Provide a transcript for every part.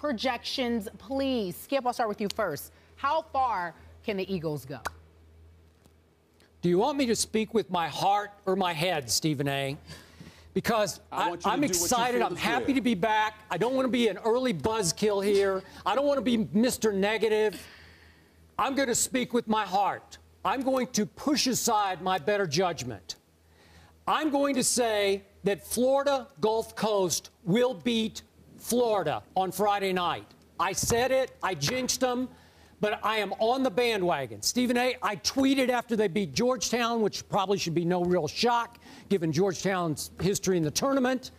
projections, please. Skip, I'll start with you first. How far can the Eagles go? Do you want me to speak with my heart or my head, Stephen A.? Because I'm excited. I'm happy to be back. I don't want to be an early buzzkill here. I don't want to be Mr. Negative. I'm going to speak with my heart. I'm going to push aside my better judgment. I'm going to say that Florida Gulf Coast will beat Florida on Friday night. I said it. I jinxed them. But I am on the bandwagon. Stephen A., I tweeted after they beat Georgetown, which probably should be no real shock, given Georgetown's history in the tournament.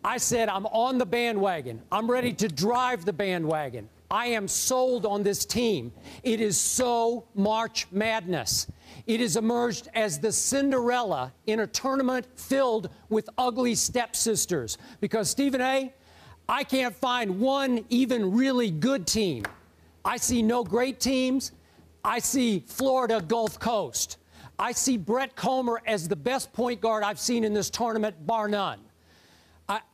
I said I'm on the bandwagon. I'm ready to drive the bandwagon. I am sold on this team. It is so March Madness. It has emerged as the Cinderella in a tournament filled with ugly stepsisters. Because, Stephen A., I can't find one even really good team. I see no great teams. I see Florida Gulf Coast. I see Brett Comer as the best point guard I've seen in this tournament, bar none.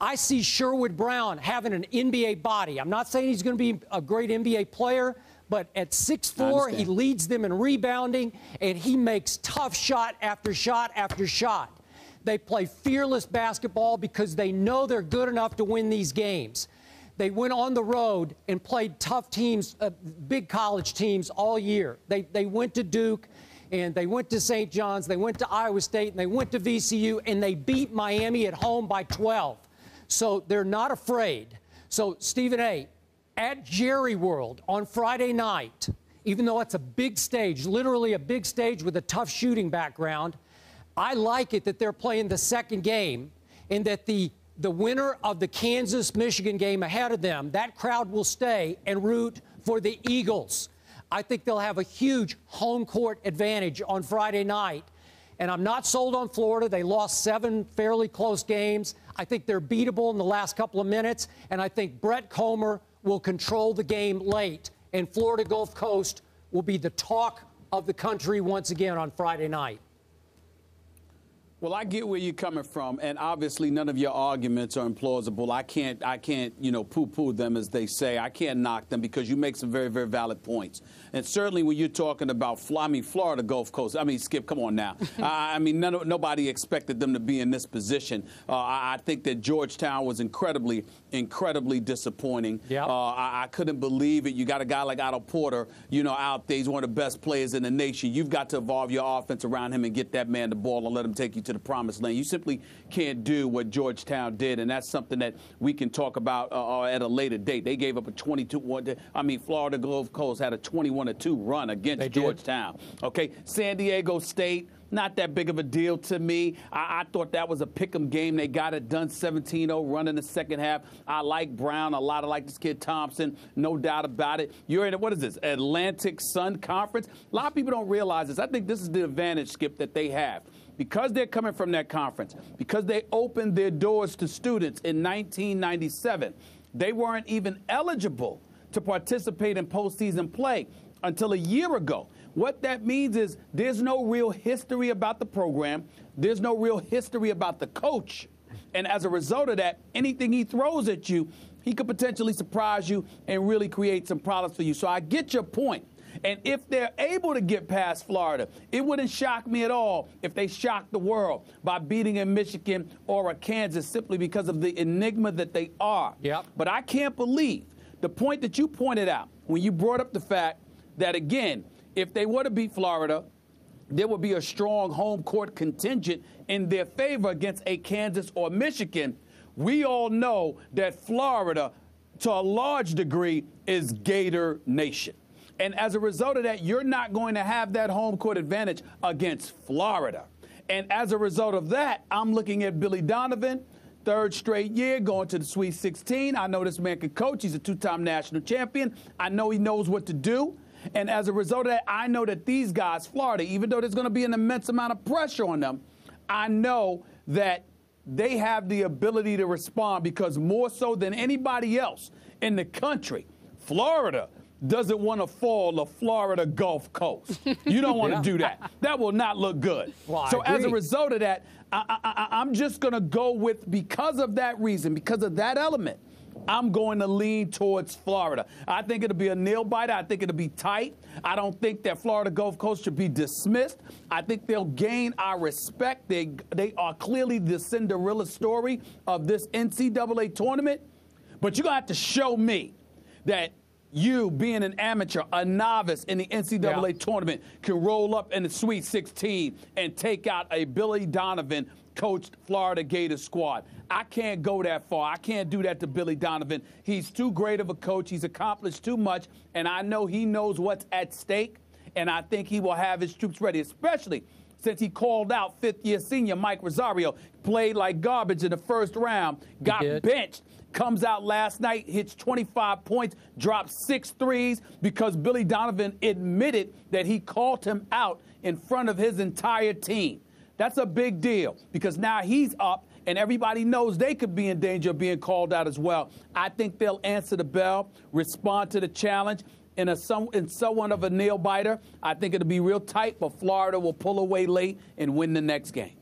I see Sherwood Brown having an NBA body. I'm not saying he's going to be a great NBA player, but at 6'4", he leads them in rebounding, and he makes tough shot after shot after shot. They play fearless basketball because they know they're good enough to win these games. They went on the road and played tough teams, big college teams all year. They went to Duke, and they went to St. John's, they went to Iowa State, and they went to VCU, and they beat Miami at home by 12. So they're not afraid. So, Stephen A., at Jerry World on Friday night, even though it's a big stage, literally a big stage with a tough shooting background, I like it that they're playing the second game and that the winner of the Kansas-Michigan game ahead of them, that crowd will stay and root for the Eagles. I think they'll have a huge home court advantage on Friday night. And I'm not sold on Florida. They lost 7 fairly close games. I think they're beatable in the last couple of minutes. And I think Brett Comer will control the game late. And Florida Gulf Coast will be the talk of the country once again on Friday night. Well, I get where you're coming from, and obviously none of your arguments are implausible. I can't, poo-poo them, as they say. I can't knock them because you make some very, very valid points. And certainly when you're talking about, Florida Gulf Coast, Skip, come on now. Nobody expected them to be in this position. I think that Georgetown was incredibly, incredibly disappointing. Yep. I couldn't believe it. You got a guy like Otto Porter, out there. He's one of the best players in the nation. You've got to evolve your offense around him and get that man the ball and let him take you to the promised land. You simply can't do what Georgetown did, and that's something that we can talk about at a later date. They gave up a 22-1. Florida Gulf Coast had a 21-2 run against Georgetown. Okay, San Diego State, not that big of a deal to me. I thought that was a pick'em game. They got it done, 17-0 run in the second half. I like Brown a lot. I like this kid Thompson, no doubt about it. You're in, what is this, Atlantic Sun Conference? A lot of people don't realize this. I think this is the advantage, Skip, that they have. Because they're coming from that conference, because they opened their doors to students in 1997, they weren't even eligible to participate in postseason play until a year ago. What that means is there's no real history about the program. There's no real history about the coach. And as a result of that, anything he throws at you, he could potentially surprise you and really create some problems for you. So I get your point. And if they're able to get past Florida, it wouldn't shock me at all if they shocked the world by beating a Michigan or a Kansas simply because of the enigma that they are. Yep. But I can't believe the point that you pointed out when you brought up the fact that, again, if they were to beat Florida, there would be a strong home court contingent in their favor against a Kansas or Michigan. We all know that Florida, to a large degree, is Gator Nation. And as a result of that, you're not going to have that home court advantage against Florida. And as a result of that, I'm looking at Billy Donovan, third straight year, going to the Sweet 16. I know this man can coach. He's a 2-time national champion. I know he knows what to do. And as a result of that, I know that these guys, Florida, even though there's going to be an immense amount of pressure on them, I know that they have the ability to respond because more so than anybody else in the country, Florida doesn't want to fall the Florida Gulf Coast. You don't want to do that. That will not look good. Well, so as a result of that, I'm just going to go with, because of that reason, because of that element, I'm going to lean towards Florida. I think it'll be a nail-biter. I think it'll be tight. I don't think that Florida Gulf Coast should be dismissed. I think they'll gain our respect. They are clearly the Cinderella story of this NCAA tournament. But you're going to have to show me that you, being an amateur, a novice in the NCAA tournament, can roll up in the Sweet 16 and take out a Billy Donovan coached Florida Gators squad. I can't go that far. I can't do that to Billy Donovan. He's too great of a coach. He's accomplished too much, and I know he knows what's at stake, and I think he will have his troops ready, especially since he called out fifth-year senior Mike Rosario, played like garbage in the first round, got benched, comes out last night, hits 25 points, drops 6 threes because Billy Donovan admitted that he called him out in front of his entire team. That's a big deal because now he's up and everybody knows they could be in danger of being called out as well. I think they'll answer the bell, respond to the challenge in somewhat of a nail-biter. I think it'll be real tight, but Florida will pull away late and win the next game.